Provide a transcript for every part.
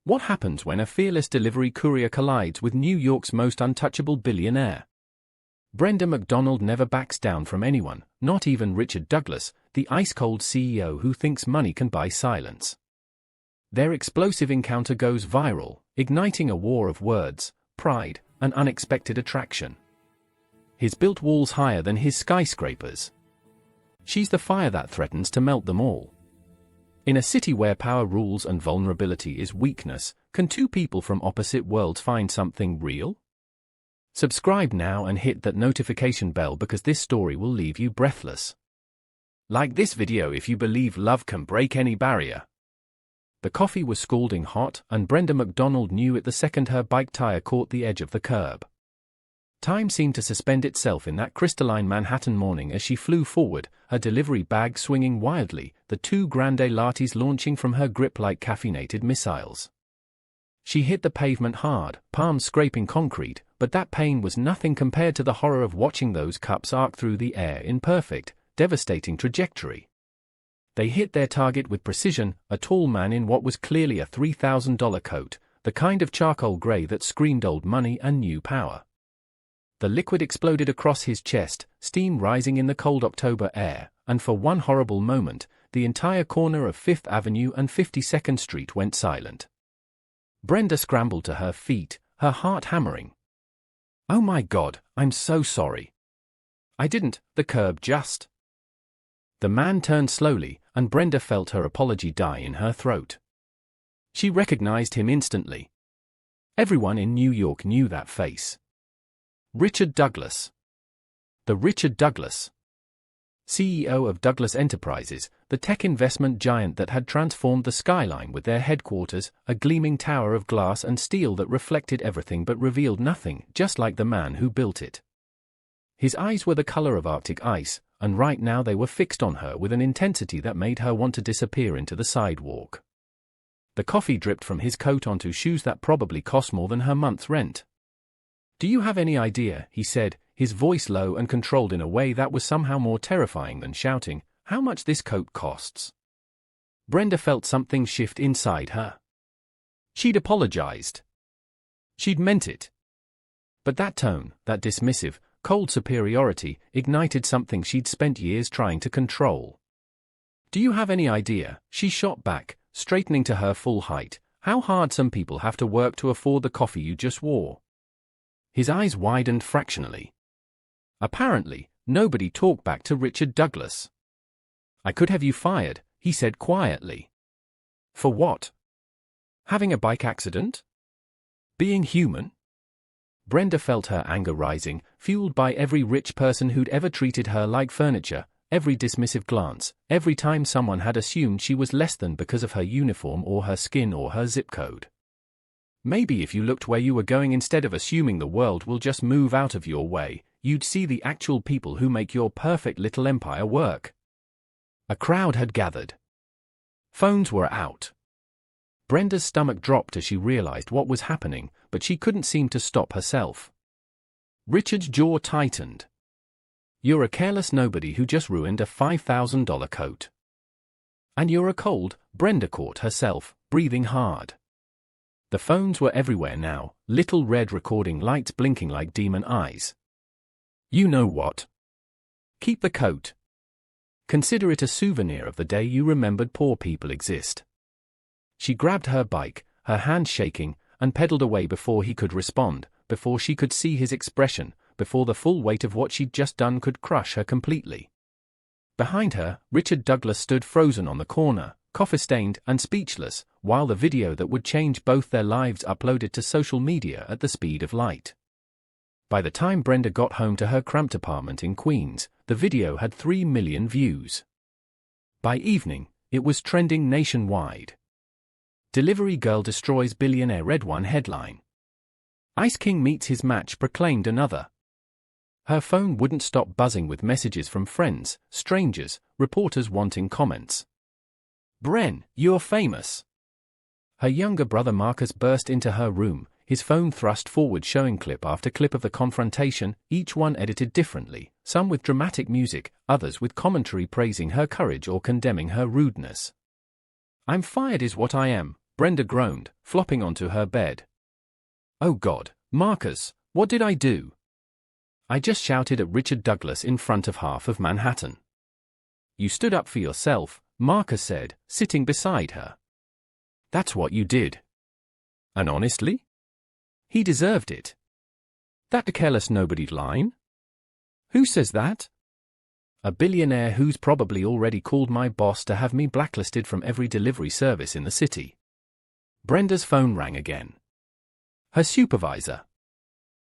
What happens when a fearless delivery courier collides with New York's most untouchable billionaire? Brenda McDonald never backs down from anyone, not even Richard Douglas, the ice-cold CEO who thinks money can buy silence. Their explosive encounter goes viral, igniting a war of words, pride, and unexpected attraction. He's built walls higher than his skyscrapers. She's the fire that threatens to melt them all. In a city where power rules and vulnerability is weakness, can two people from opposite worlds find something real? Subscribe now and hit that notification bell because this story will leave you breathless. Like this video if you believe love can break any barrier. The coffee was scalding hot, and Brenda McDonald knew it the second her bike tire caught the edge of the curb. Time seemed to suspend itself in that crystalline Manhattan morning as she flew forward, her delivery bag swinging wildly, the two grande lattes launching from her grip like caffeinated missiles. She hit the pavement hard, palms scraping concrete, but that pain was nothing compared to the horror of watching those cups arc through the air in perfect, devastating trajectory. They hit their target with precision, a tall man in what was clearly a $3,000 coat, the kind of charcoal gray that screamed old money and new power. The liquid exploded across his chest, steam rising in the cold October air, and for one horrible moment, the entire corner of 5th Avenue and 52nd Street went silent. Brenda scrambled to her feet, her heart hammering. "Oh my God, I'm so sorry. I didn't, the curb just..." The man turned slowly, and Brenda felt her apology die in her throat. She recognized him instantly. Everyone in New York knew that face. Richard Douglas. The Richard Douglas, CEO of Douglas Enterprises, the tech investment giant that had transformed the skyline with their headquarters, a gleaming tower of glass and steel that reflected everything but revealed nothing, just like the man who built it. His eyes were the color of Arctic ice, and right now they were fixed on her with an intensity that made her want to disappear into the sidewalk. The coffee dripped from his coat onto shoes that probably cost more than her month's rent. "Do you have any idea," he said, his voice low and controlled in a way that was somehow more terrifying than shouting, "how much this coat costs?" Brenda felt something shift inside her. She'd apologized. She'd meant it. But that tone, that dismissive, cold superiority, ignited something she'd spent years trying to control. "Do you have any idea," she shot back, straightening to her full height, "how hard some people have to work to afford the coffee you just wore?" His eyes widened fractionally. Apparently, nobody talked back to Richard Douglas. "I could have you fired," he said quietly. "For what? Having a bike accident? Being human?" Brenda felt her anger rising, fueled by every rich person who'd ever treated her like furniture, every dismissive glance, every time someone had assumed she was less than because of her uniform or her skin or her zip code. Maybe if you looked where you were going instead of assuming the world will just move out of your way, you'd see the actual people who make your perfect little empire work. A crowd had gathered. Phones were out. Brenda's stomach dropped as she realized what was happening, but she couldn't seem to stop herself. Richard's jaw tightened. "You're a careless nobody who just ruined a $5,000 coat. And you're a cold," Brenda caught herself, breathing hard. The phones were everywhere now, little red recording lights blinking like demon eyes. "You know what? Keep the coat. Consider it a souvenir of the day you remembered poor people exist." She grabbed her bike, her hands shaking, and pedaled away before he could respond, before she could see his expression, before the full weight of what she'd just done could crush her completely. Behind her, Richard Douglas stood frozen on the corner, coffee-stained and speechless, while the video that would change both their lives uploaded to social media at the speed of light. By the time Brenda got home to her cramped apartment in Queens, the video had 3 million views. By evening, it was trending nationwide. "Delivery girl destroys billionaire" read one headline. "Ice King meets his match" proclaimed another. Her phone wouldn't stop buzzing with messages from friends, strangers, reporters wanting comments. "Bren, you're famous." Her younger brother Marcus burst into her room, his phone thrust forward showing clip after clip of the confrontation, each one edited differently, some with dramatic music, others with commentary praising her courage or condemning her rudeness. "I'm fired is what I am," Brenda groaned, flopping onto her bed. Oh God, Marcus, what did I do? I just shouted at Richard Douglas in front of half of Manhattan. You stood up for yourself, Marcus said, sitting beside her. That's what you did. And honestly? He deserved it. That a careless nobody line? Who says that? A billionaire who's probably already called my boss to have me blacklisted from every delivery service in the city. Brenda's phone rang again. Her supervisor.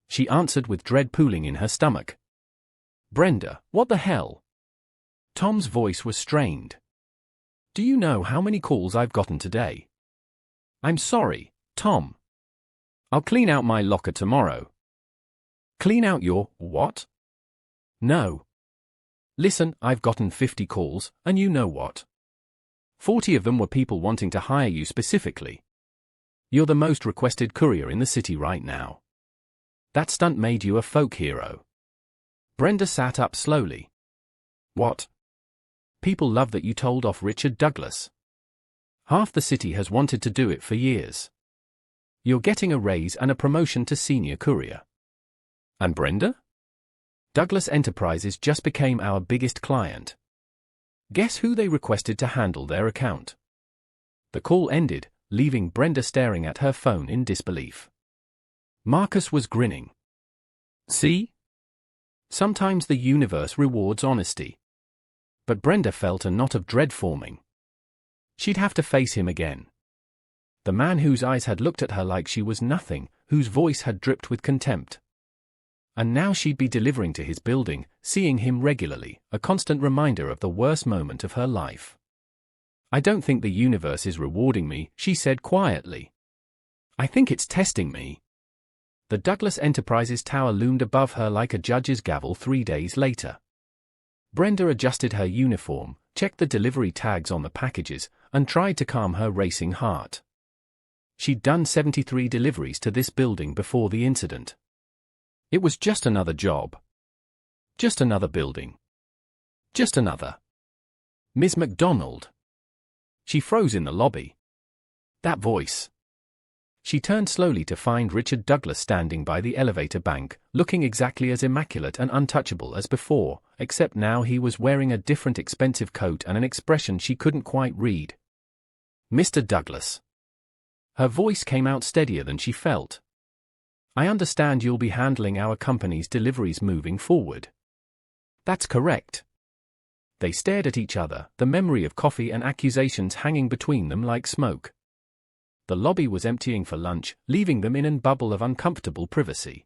She answered with dread pooling in her stomach. Brenda, what the hell? Tom's voice was strained. Do you know how many calls I've gotten today? I'm sorry, Tom. I'll clean out my locker tomorrow. Clean out your what? No. Listen, I've gotten 50 calls, and you know what? 40 of them were people wanting to hire you specifically. You're the most requested courier in the city right now. That stunt made you a folk hero. Brenda sat up slowly. What? People love that you told off Richard Douglas. Half the city has wanted to do it for years. You're getting a raise and a promotion to senior courier. And Brenda? Douglas Enterprises just became our biggest client. Guess who they requested to handle their account? The call ended, leaving Brenda staring at her phone in disbelief. Marcus was grinning. See? Sometimes the universe rewards honesty. But Brenda felt a knot of dread forming. She'd have to face him again. The man whose eyes had looked at her like she was nothing, whose voice had dripped with contempt. And now she'd be delivering to his building, seeing him regularly, a constant reminder of the worst moment of her life. I don't think the universe is rewarding me, she said quietly. I think it's testing me. The Douglas Enterprises tower loomed above her like a judge's gavel 3 days later. Brenda adjusted her uniform, checked the delivery tags on the packages, and tried to calm her racing heart. She'd done 73 deliveries to this building before the incident. It was just another job. Just another building. Just another. Ms. McDonald. She froze in the lobby. That voice. She turned slowly to find Richard Douglas standing by the elevator bank, looking exactly as immaculate and untouchable as before, except now he was wearing a different expensive coat and an expression she couldn't quite read. Mr. Douglas. Her voice came out steadier than she felt. I understand you'll be handling our company's deliveries moving forward. That's correct. They stared at each other, the memory of coffee and accusations hanging between them like smoke. The lobby was emptying for lunch, leaving them in a bubble of uncomfortable privacy.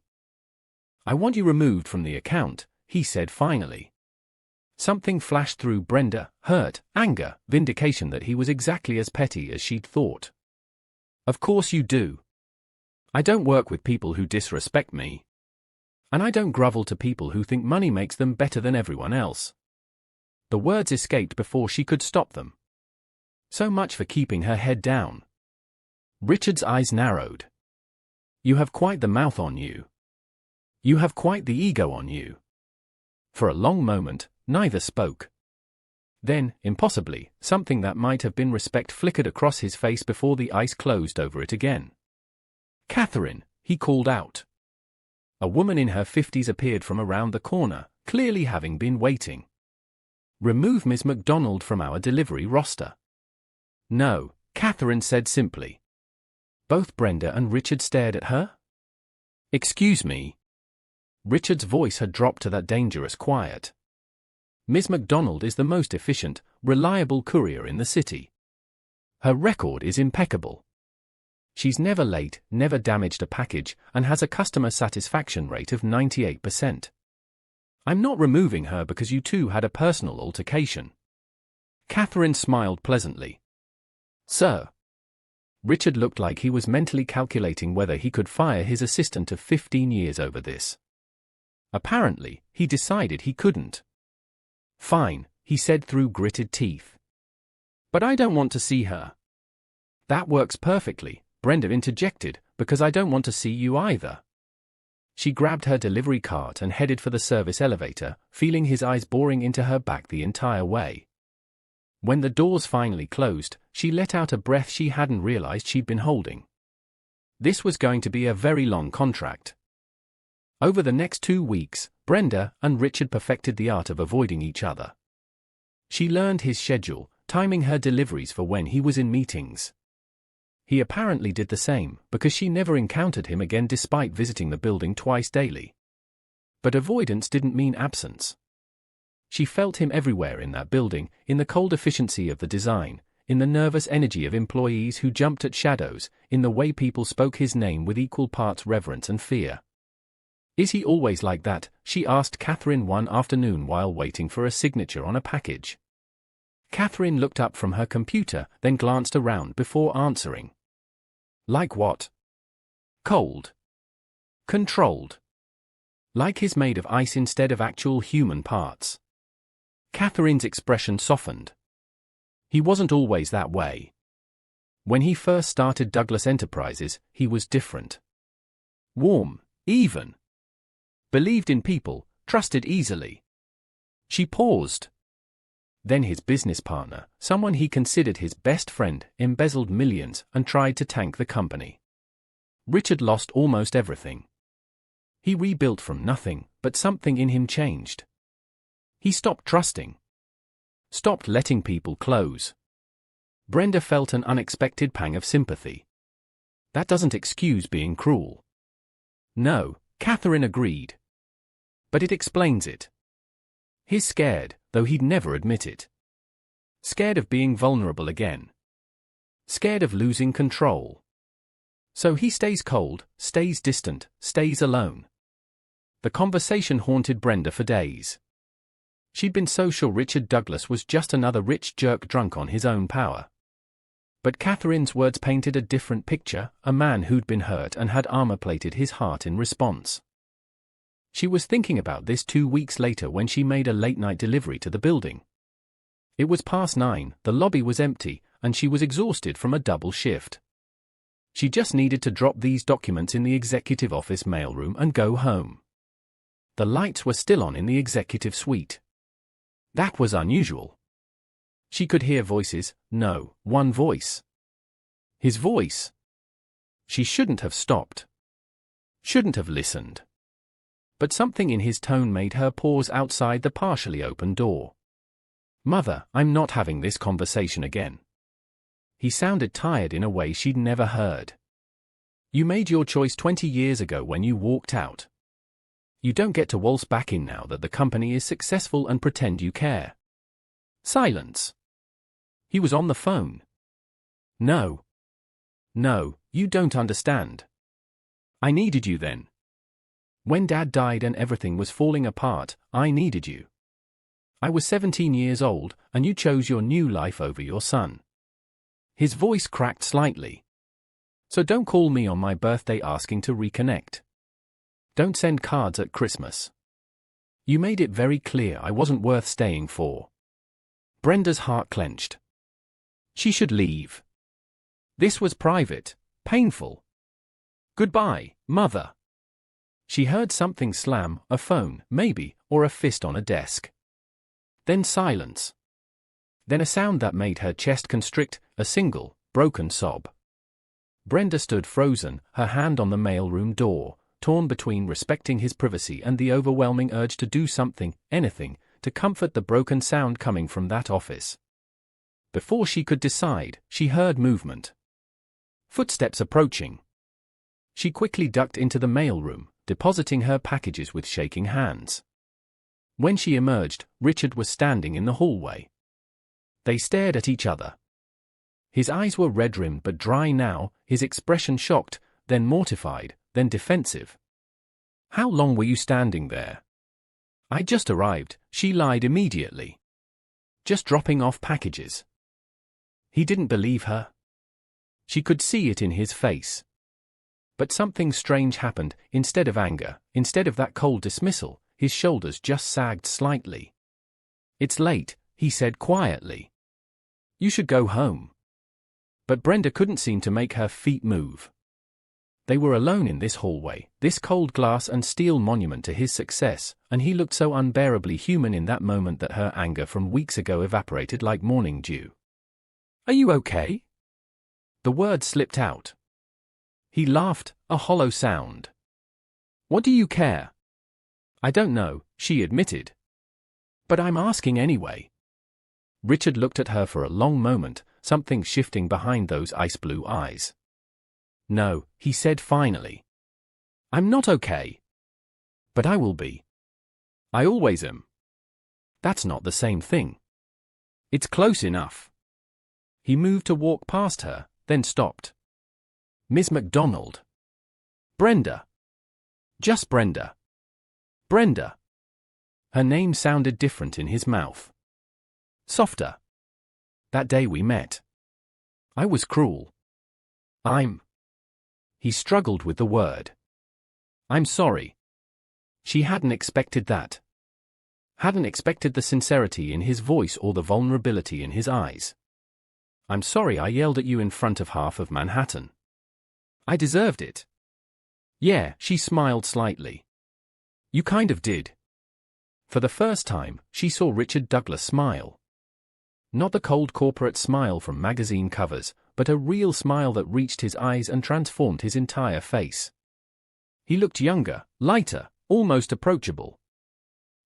I want you removed from the account, he said finally. Something flashed through Brenda, hurt, anger, vindication that he was exactly as petty as she'd thought. Of course you do. I don't work with people who disrespect me. And I don't grovel to people who think money makes them better than everyone else. The words escaped before she could stop them. So much for keeping her head down. Richard's eyes narrowed. You have quite the mouth on you. You have quite the ego on you. For a long moment, neither spoke. Then, impossibly, something that might have been respect flickered across his face before the ice closed over it again. Catherine, he called out. A woman in her 50s appeared from around the corner, clearly having been waiting. Remove Ms. McDonald from our delivery roster. No, Catherine said simply. Both Brenda and Richard stared at her. Excuse me. Richard's voice had dropped to that dangerous quiet. Ms. McDonald is the most efficient, reliable courier in the city. Her record is impeccable. She's never late, never damaged a package, and has a customer satisfaction rate of 98%. I'm not removing her because you two had a personal altercation. Catherine smiled pleasantly. Sir. Richard looked like he was mentally calculating whether he could fire his assistant of 15 years over this. Apparently, he decided he couldn't. Fine, he said through gritted teeth. But I don't want to see her. That works perfectly, Brenda interjected, because I don't want to see you either. She grabbed her delivery cart and headed for the service elevator, feeling his eyes boring into her back the entire way. When the doors finally closed, she let out a breath she hadn't realized she'd been holding. This was going to be a very long contract. Over the next 2 weeks, Brenda and Richard perfected the art of avoiding each other. She learned his schedule, timing her deliveries for when he was in meetings. He apparently did the same, because she never encountered him again despite visiting the building twice daily. But avoidance didn't mean absence. She felt him everywhere in that building, in the cold efficiency of the design, in the nervous energy of employees who jumped at shadows, in the way people spoke his name with equal parts reverence and fear. "Is he always like that?" she asked Catherine one afternoon while waiting for a signature on a package. Catherine looked up from her computer, then glanced around before answering. "Like what?" "Cold. Controlled. Like he's made of ice instead of actual human parts." Catherine's expression softened. He wasn't always that way. When he first started Douglas Enterprises, he was different. Warm, even. Believed in people, trusted easily. She paused. Then his business partner, someone he considered his best friend, embezzled millions and tried to tank the company. Richard lost almost everything. He rebuilt from nothing, but something in him changed. He stopped trusting. Stopped letting people close. Brenda felt an unexpected pang of sympathy. That doesn't excuse being cruel. No, Catherine agreed. But it explains it. He's scared, though he'd never admit it. Scared of being vulnerable again. Scared of losing control. So he stays cold, stays distant, stays alone. The conversation haunted Brenda for days. She'd been so sure Richard Douglas was just another rich jerk drunk on his own power. But Catherine's words painted a different picture, a man who'd been hurt and had armor-plated his heart in response. She was thinking about this 2 weeks later when she made a late-night delivery to the building. It was past 9, the lobby was empty, and she was exhausted from a double shift. She just needed to drop these documents in the executive office mailroom and go home. The lights were still on in the executive suite. That was unusual. She could hear voices, no, one voice. His voice. She shouldn't have stopped. Shouldn't have listened. But something in his tone made her pause outside the partially open door. "Mother, I'm not having this conversation again." He sounded tired in a way she'd never heard. "You made your choice 20 years ago when you walked out. You don't get to waltz back in now that the company is successful and pretend you care." Silence. He was on the phone. "No. No, you don't understand. I needed you then. When Dad died and everything was falling apart, I needed you. I was 17 years old, and you chose your new life over your son." His voice cracked slightly. "So don't call me on my birthday asking to reconnect. Don't send cards at Christmas. You made it very clear I wasn't worth staying for." Brenda's heart clenched. She should leave. This was private, painful. "Goodbye, Mother." She heard something slam, a phone, maybe, or a fist on a desk. Then silence. Then a sound that made her chest constrict, a single, broken sob. Brenda stood frozen, her hand on the mailroom door, torn between respecting his privacy and the overwhelming urge to do something, anything, to comfort the broken sound coming from that office. Before she could decide, she heard movement. Footsteps approaching. She quickly ducked into the mailroom, depositing her packages with shaking hands. When she emerged, Richard was standing in the hallway. They stared at each other. His eyes were red-rimmed but dry now, his expression shocked, then mortified, then defensive. "How long were you standing there?" "I just arrived," she lied immediately. "Just dropping off packages." He didn't believe her. She could see it in his face. But something strange happened. Instead of anger, instead of that cold dismissal, his shoulders just sagged slightly. "It's late," he said quietly. "You should go home." But Brenda couldn't seem to make her feet move. They were alone in this hallway, this cold glass and steel monument to his success, and he looked so unbearably human in that moment that her anger from weeks ago evaporated like morning dew. Are you okay? The word slipped out. He laughed, a hollow sound. What do you care? I don't know, she admitted. But I'm asking anyway. Richard looked at her for a long moment, something shifting behind those ice-blue eyes. No, he said finally. I'm not okay. But I will be. I always am. That's not the same thing. It's close enough. He moved to walk past her, then stopped. Miss MacDonald. Brenda. Just Brenda. Brenda. Her name sounded different in his mouth. Softer. That day we met. I was cruel. He struggled with the word. I'm sorry. She hadn't expected that. Hadn't expected the sincerity in his voice or the vulnerability in his eyes. I'm sorry I yelled at you in front of half of Manhattan. I deserved it. Yeah, she smiled slightly. You kind of did. For the first time, she saw Richard Douglas smile. Not the cold corporate smile from magazine covers, but a real smile that reached his eyes and transformed his entire face. He looked younger, lighter, almost approachable.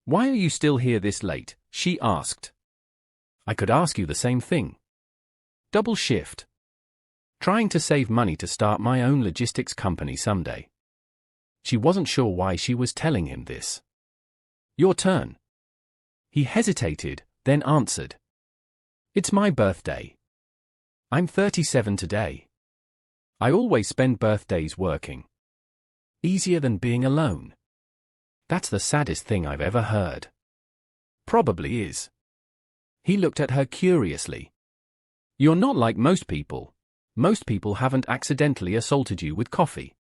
Why are you still here this late? She asked. I could ask you the same thing. Double shift. Trying to save money to start my own logistics company someday. She wasn't sure why she was telling him this. Your turn. He hesitated, then answered. It's my birthday. I'm 37 today. I always spend birthdays working. Easier than being alone. That's the saddest thing I've ever heard. Probably is. He looked at her curiously. You're not like most people. Most people haven't accidentally assaulted you with coffee.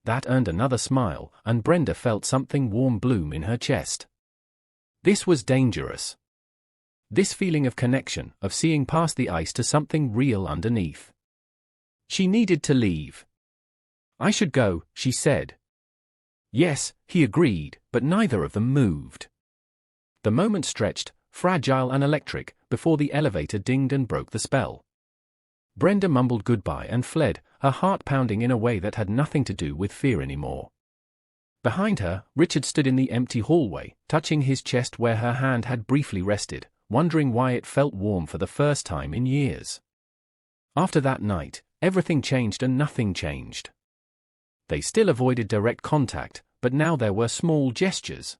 That earned another smile, and Brenda felt something warm bloom in her chest. This was dangerous. This feeling of connection, of seeing past the ice to something real underneath. She needed to leave. I should go, she said. Yes, he agreed, but neither of them moved. The moment stretched, fragile and electric, before the elevator dinged and broke the spell. Brenda mumbled goodbye and fled, her heart pounding in a way that had nothing to do with fear anymore. Behind her, Richard stood in the empty hallway, touching his chest where her hand had briefly rested, wondering why it felt warm for the first time in years. After that night, everything changed and nothing changed. They still avoided direct contact, but now there were small gestures.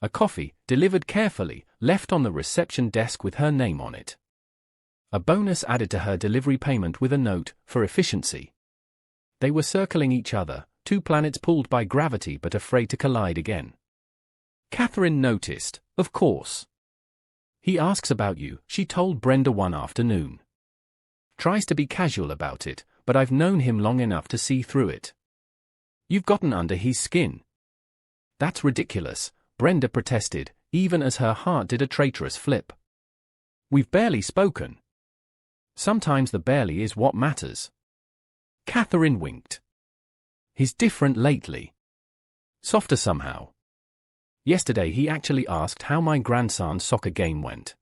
A coffee, delivered carefully, left on the reception desk with her name on it. A bonus added to her delivery payment with a note, for efficiency. They were circling each other, two planets pulled by gravity but afraid to collide again. Catherine noticed, of course. He asks about you, she told Brenda one afternoon. Tries to be casual about it, but I've known him long enough to see through it. You've gotten under his skin. That's ridiculous, Brenda protested, even as her heart did a traitorous flip. We've barely spoken. Sometimes the barely is what matters. Catherine winked. He's different lately. Softer somehow. Yesterday he actually asked how my grandson's soccer game went.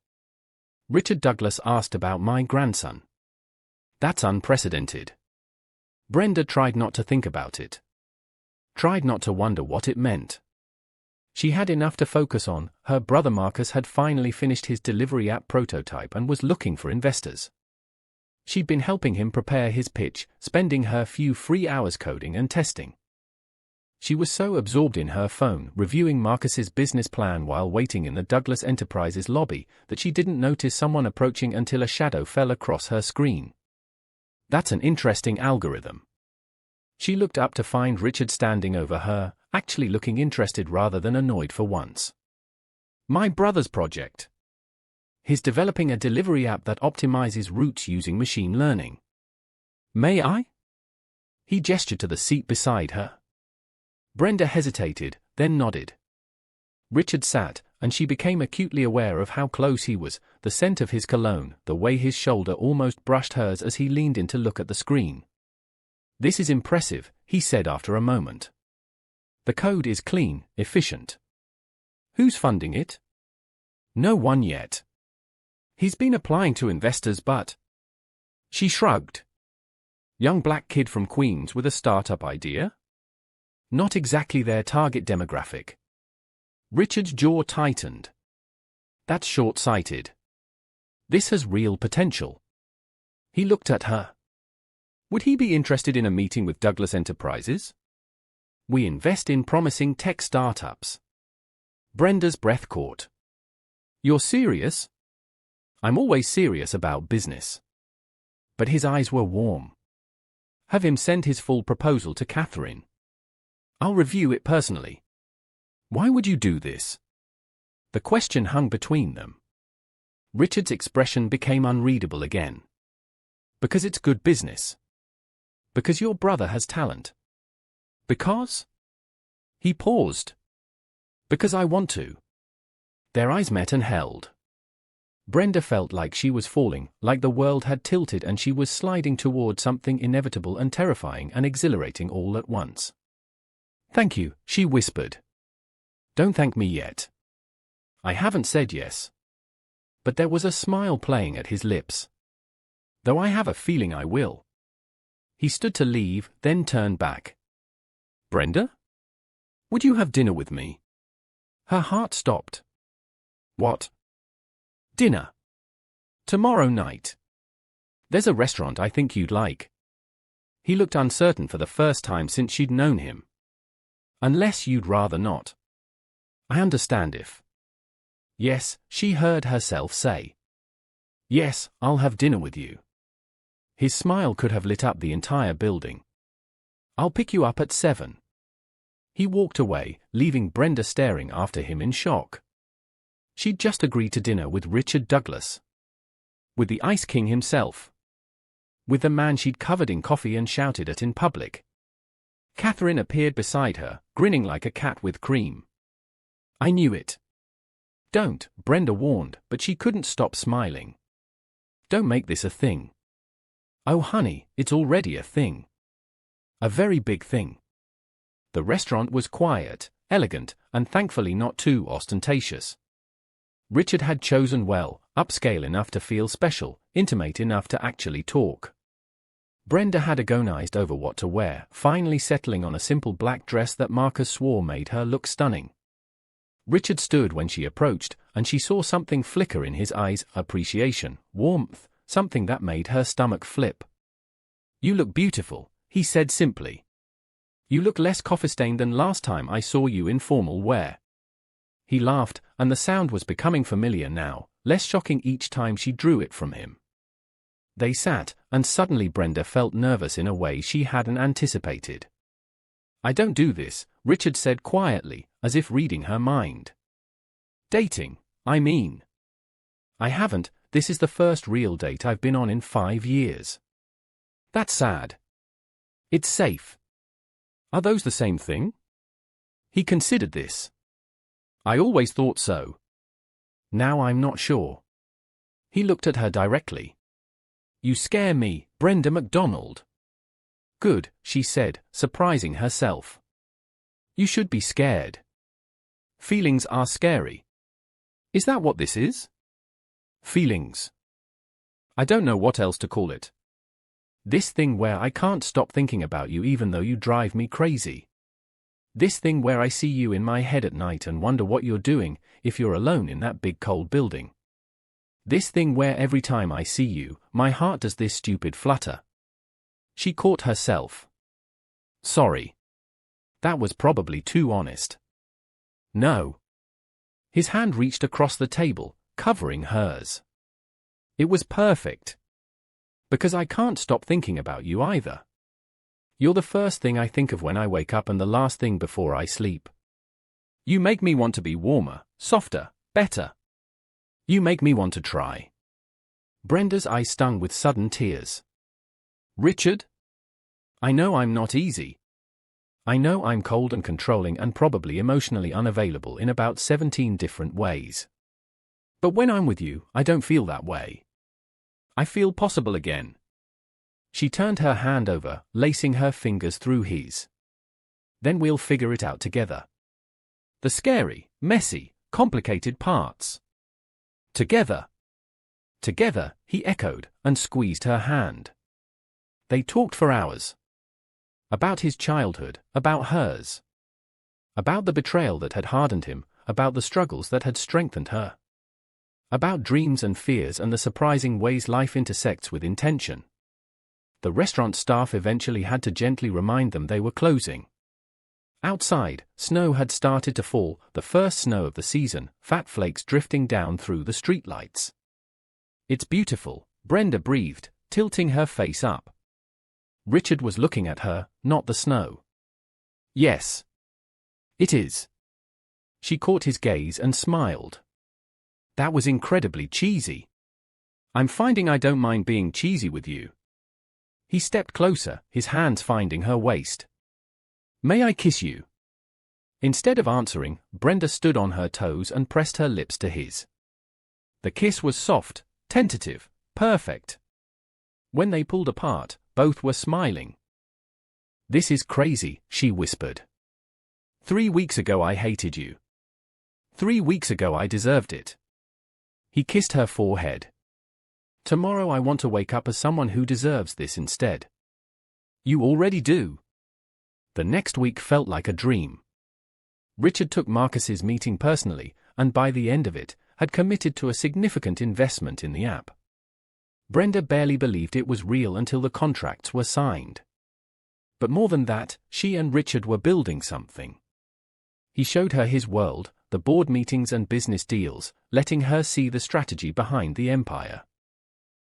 Richard Douglas asked about my grandson. That's unprecedented. Brenda tried not to think about it. Tried not to wonder what it meant. She had enough to focus on. Her brother Marcus had finally finished his delivery app prototype and was looking for investors. She'd been helping him prepare his pitch, spending her few free hours coding and testing. She was so absorbed in her phone, reviewing Marcus's business plan while waiting in the Douglas Enterprises lobby, that she didn't notice someone approaching until a shadow fell across her screen. That's an interesting algorithm. She looked up to find Richard standing over her, actually looking interested rather than annoyed for once. My brother's project. He's developing a delivery app that optimizes routes using machine learning. May I? He gestured to the seat beside her. Brenda hesitated, then nodded. Richard sat, and she became acutely aware of how close he was, the scent of his cologne, the way his shoulder almost brushed hers as he leaned in to look at the screen. This is impressive, he said after a moment. The code is clean, efficient. Who's funding it? No one yet. He's been applying to investors but... She shrugged. Young black kid from Queens with a startup idea? Not exactly their target demographic. Richard's jaw tightened. That's short-sighted. This has real potential. He looked at her. Would he be interested in a meeting with Douglas Enterprises? We invest in promising tech startups. Brenda's breath caught. You're serious? I'm always serious about business. But his eyes were warm. Have him send his full proposal to Catherine. I'll review it personally. Why would you do this? The question hung between them. Richard's expression became unreadable again. Because it's good business. Because your brother has talent. Because? He paused. Because I want to. Their eyes met and held. Brenda felt like she was falling, like the world had tilted and she was sliding toward something inevitable and terrifying and exhilarating all at once. Thank you, she whispered. Don't thank me yet. I haven't said yes. But there was a smile playing at his lips. Though I have a feeling I will. He stood to leave, then turned back. Brenda? Would you have dinner with me? Her heart stopped. What? Dinner. Tomorrow night. There's a restaurant I think you'd like. He looked uncertain for the first time since she'd known him. Unless you'd rather not. I understand if. Yes, she heard herself say. Yes, I'll have dinner with you. His smile could have lit up the entire building. I'll pick you up at 7. He walked away, leaving Brenda staring after him in shock. She'd just agreed to dinner with Richard Douglas. With the Ice King himself. With the man she'd covered in coffee and shouted at in public. Catherine appeared beside her, grinning like a cat with cream. I knew it. Don't, Brenda warned, but she couldn't stop smiling. Don't make this a thing. Oh honey, it's already a thing. A very big thing. The restaurant was quiet, elegant, and thankfully not too ostentatious. Richard had chosen well, upscale enough to feel special, intimate enough to actually talk. Brenda had agonized over what to wear, finally settling on a simple black dress that Marcus swore made her look stunning. Richard stood when she approached, and she saw something flicker in his eyes, appreciation, warmth, something that made her stomach flip. You look beautiful, he said simply. You look less coffee-stained than last time I saw you in formal wear. He laughed, and the sound was becoming familiar now, less shocking each time she drew it from him. They sat, and suddenly Brenda felt nervous in a way she hadn't anticipated. I don't do this, Richard said quietly, as if reading her mind. Dating, I mean. I haven't, this is the first real date I've been on in 5 years. That's sad. It's safe. Are those the same thing? He considered this. I always thought so. Now I'm not sure. He looked at her directly. You scare me, Brenda MacDonald. Good, she said, surprising herself. You should be scared. Feelings are scary. Is that what this is? Feelings. I don't know what else to call it. This thing where I can't stop thinking about you even though you drive me crazy. This thing where I see you in my head at night and wonder what you're doing, if you're alone in that big cold building. This thing where every time I see you, my heart does this stupid flutter. She caught herself. Sorry. That was probably too honest. No. His hand reached across the table, covering hers. It was perfect. Because I can't stop thinking about you either. You're the first thing I think of when I wake up and the last thing before I sleep. You make me want to be warmer, softer, better. You make me want to try. Brenda's eyes stung with sudden tears. Richard? I know I'm not easy. I know I'm cold and controlling and probably emotionally unavailable in about 17 different ways. But when I'm with you, I don't feel that way. I feel possible again. She turned her hand over, lacing her fingers through his. Then we'll figure it out together. The scary, messy, complicated parts. Together. Together, he echoed, and squeezed her hand. They talked for hours. About his childhood, about hers. About the betrayal that had hardened him, about the struggles that had strengthened her. About dreams and fears and the surprising ways life intersects with intention. The restaurant staff eventually had to gently remind them they were closing. Outside, snow had started to fall, the first snow of the season, fat flakes drifting down through the streetlights. "It's beautiful," Brenda breathed, tilting her face up. Richard was looking at her, not the snow. "Yes. It is." She caught his gaze and smiled. "That was incredibly cheesy." "I'm finding I don't mind being cheesy with you." He stepped closer, his hands finding her waist. "May I kiss you?" Instead of answering, Brenda stood on her toes and pressed her lips to his. The kiss was soft, tentative, perfect. When they pulled apart, both were smiling. "This is crazy," she whispered. 3 weeks ago I hated you. 3 weeks ago I deserved it." He kissed her forehead. "Tomorrow I want to wake up as someone who deserves this instead." "You already do." The next week felt like a dream. Richard took Marcus's meeting personally, and by the end of it, had committed to a significant investment in the app. Brenda barely believed it was real until the contracts were signed. But more than that, she and Richard were building something. He showed her his world, the board meetings and business deals, letting her see the strategy behind the empire.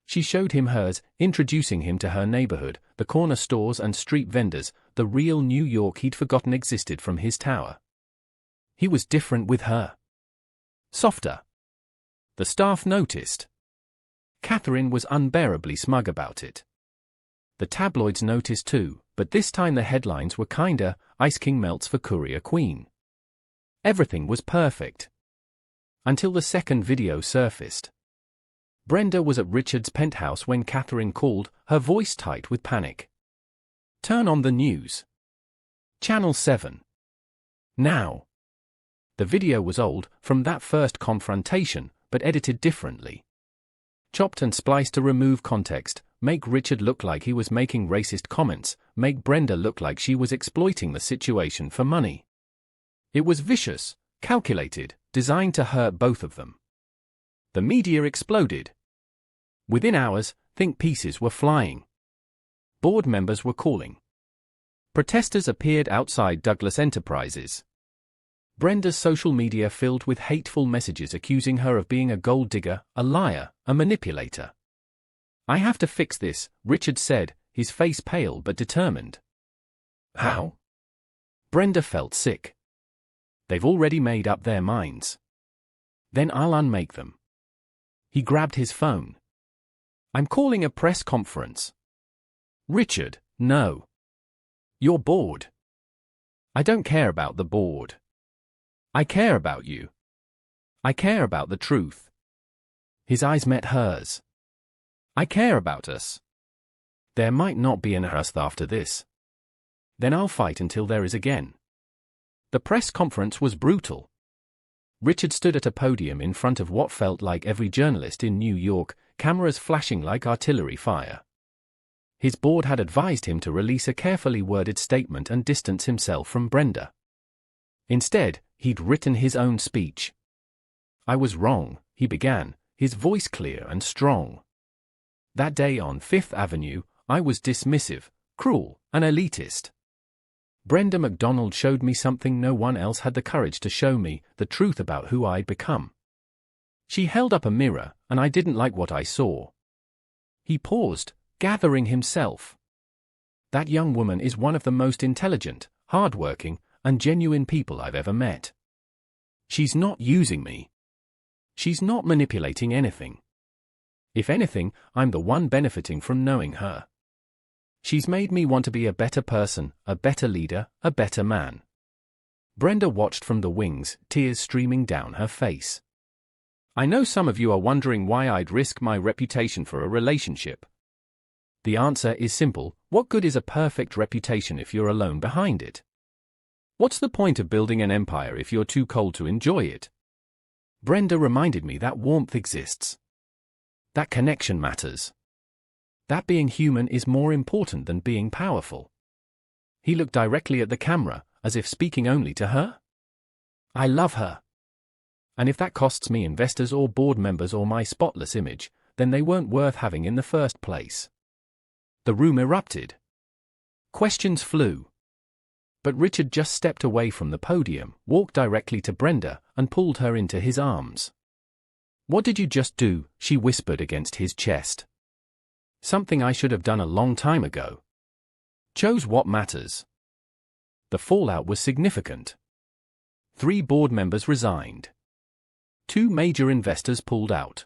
She showed him hers, introducing him to her neighborhood, the corner stores and street vendors, the real New York he'd forgotten existed from his tower. He was different with her. Softer. The staff noticed. Catherine was unbearably smug about it. The tabloids noticed too, but this time the headlines were kinder, Ice King melts for Courier Queen. Everything was perfect. Until the second video surfaced. Brenda was at Richard's penthouse when Catherine called, her voice tight with panic. "Turn on the news. Channel 7. Now." The video was old, from that first confrontation, but edited differently. Chopped and spliced to remove context, make Richard look like he was making racist comments, make Brenda look like she was exploiting the situation for money. It was vicious, calculated, designed to hurt both of them. The media exploded. Within hours, think pieces were flying. Board members were calling. Protesters appeared outside Douglas Enterprises. Brenda's social media filled with hateful messages accusing her of being a gold digger, a liar, a manipulator. "I have to fix this," Richard said, his face pale but determined. "How?" Brenda felt sick. "They've already made up their minds. Then I'll unmake them." He grabbed his phone. "I'm calling a press conference." "Richard, no. You're bored." "I don't care about the board. I care about you. I care about the truth." His eyes met hers. "I care about us. There might not be an us after this. Then I'll fight until there is again." The press conference was brutal. Richard stood at a podium in front of what felt like every journalist in New York, cameras flashing like artillery fire. His board had advised him to release a carefully worded statement and distance himself from Brenda. Instead, he'd written his own speech. "I was wrong," he began, his voice clear and strong. "That day on Fifth Avenue, I was dismissive, cruel, and elitist. Brenda McDonald showed me something no one else had the courage to show me, the truth about who I'd become. She held up a mirror, and I didn't like what I saw." He paused, gathering himself. "That young woman is one of the most intelligent, hardworking, and genuine people I've ever met. She's not using me. She's not manipulating anything. If anything, I'm the one benefiting from knowing her. She's made me want to be a better person, a better leader, a better man." Brenda watched from the wings, tears streaming down her face. "I know some of you are wondering why I'd risk my reputation for a relationship. The answer is simple: what good is a perfect reputation if you're alone behind it? What's the point of building an empire if you're too cold to enjoy it?" Brenda reminded me that warmth exists. That connection matters. That being human is more important than being powerful. He looked directly at the camera, as if speaking only to her. I love her. And if that costs me investors or board members or my spotless image, then they weren't worth having in the first place. The room erupted. Questions flew. But Richard just stepped away from the podium, walked directly to Brenda, and pulled her into his arms. What did you just do? She whispered against his chest. Something I should have done a long time ago. Chose what matters. The fallout was significant. 3 board members resigned. 2 major investors pulled out.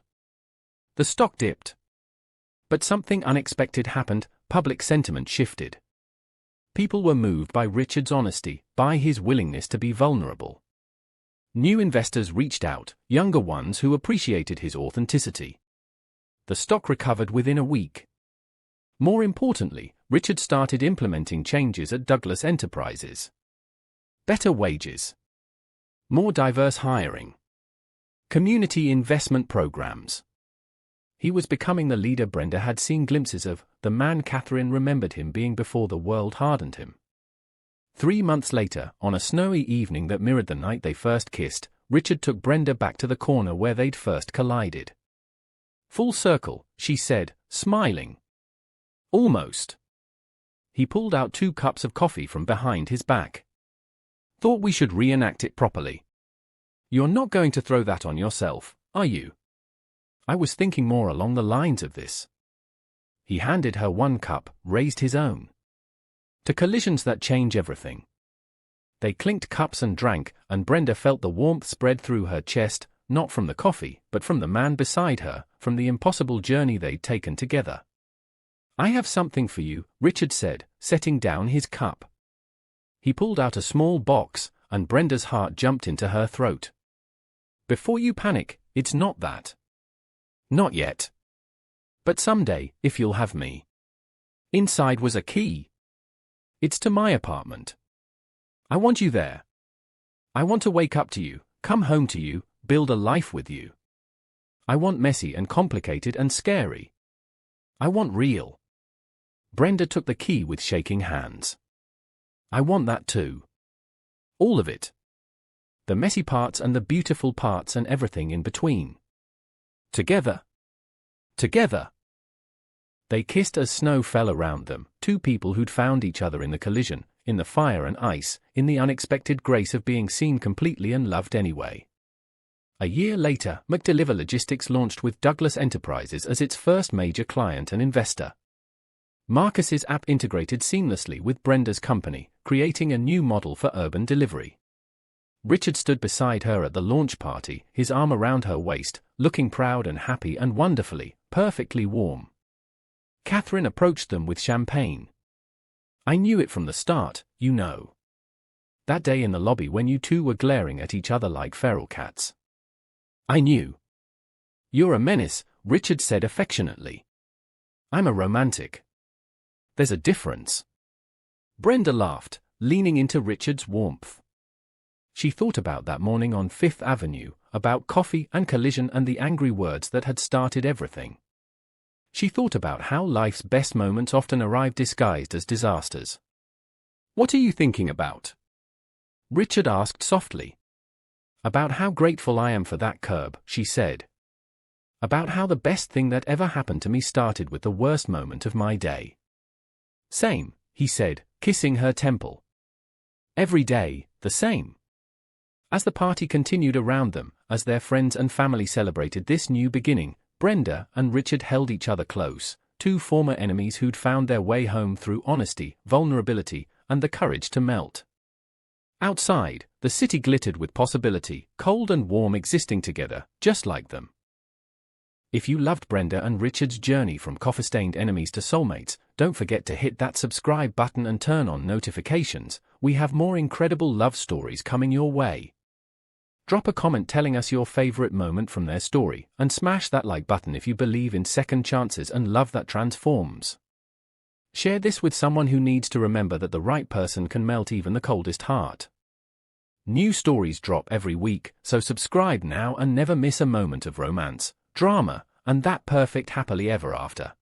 The stock dipped. But something unexpected happened. Public sentiment shifted. People were moved by Richard's honesty, by his willingness to be vulnerable. New investors reached out, younger ones who appreciated his authenticity. The stock recovered within a week. More importantly, Richard started implementing changes at Douglas Enterprises. Better wages. More diverse hiring. Community investment programs. He was becoming the leader Brenda had seen glimpses of, the man Catherine remembered him being before the world hardened him. 3 months later, on a snowy evening that mirrored the night they first kissed, Richard took Brenda back to the corner where they'd first collided. Full circle, she said, smiling. Almost. He pulled out 2 cups of coffee from behind his back. Thought we should reenact it properly. You're not going to throw that on yourself, are you? I was thinking more along the lines of this. He handed her 1 cup, raised his own. To collisions that change everything. They clinked cups and drank, and Brenda felt the warmth spread through her chest, not from the coffee, but from the man beside her, from the impossible journey they'd taken together. I have something for you, Richard said, setting down his cup. He pulled out a small box, and Brenda's heart jumped into her throat. Before you panic, it's not that. Not yet. But someday, if you'll have me. Inside was a key. It's to my apartment. I want you there. I want to wake up to you, come home to you, build a life with you. I want messy and complicated and scary. I want real. Brenda took the key with shaking hands. I want that too. All of it. The messy parts and the beautiful parts and everything in between. Together. Together. They kissed as snow fell around them, 2 people who'd found each other in the collision, in the fire and ice, in the unexpected grace of being seen completely and loved anyway. A year later, McDeliver Logistics launched with Douglas Enterprises as its first major client and investor. Marcus's app integrated seamlessly with Brenda's company, creating a new model for urban delivery. Richard stood beside her at the launch party, his arm around her waist, looking proud and happy and wonderfully, perfectly warm. Catherine approached them with champagne. I knew it from the start, you know. That day in the lobby when you 2 were glaring at each other like feral cats. I knew. You're a menace, Richard said affectionately. I'm a romantic. There's a difference. Brenda laughed, leaning into Richard's warmth. She thought about that morning on 5th Avenue, about coffee and collision and the angry words that had started everything. She thought about how life's best moments often arrive disguised as disasters. What are you thinking about? Richard asked softly. About how grateful I am for that curb, she said. About how the best thing that ever happened to me started with the worst moment of my day. Same, he said, kissing her temple. Every day, the same. As the party continued around them, as their friends and family celebrated this new beginning, Brenda and Richard held each other close, 2 former enemies who'd found their way home through honesty, vulnerability, and the courage to melt. Outside, the city glittered with possibility, cold and warm existing together, just like them. If you loved Brenda and Richard's journey from coffee-stained enemies to soulmates, don't forget to hit that subscribe button and turn on notifications. We have more incredible love stories coming your way. Drop a comment telling us your favorite moment from their story, and smash that like button if you believe in second chances and love that transforms. Share this with someone who needs to remember that the right person can melt even the coldest heart. New stories drop every week, so subscribe now and never miss a moment of romance, drama, and that perfect happily ever after.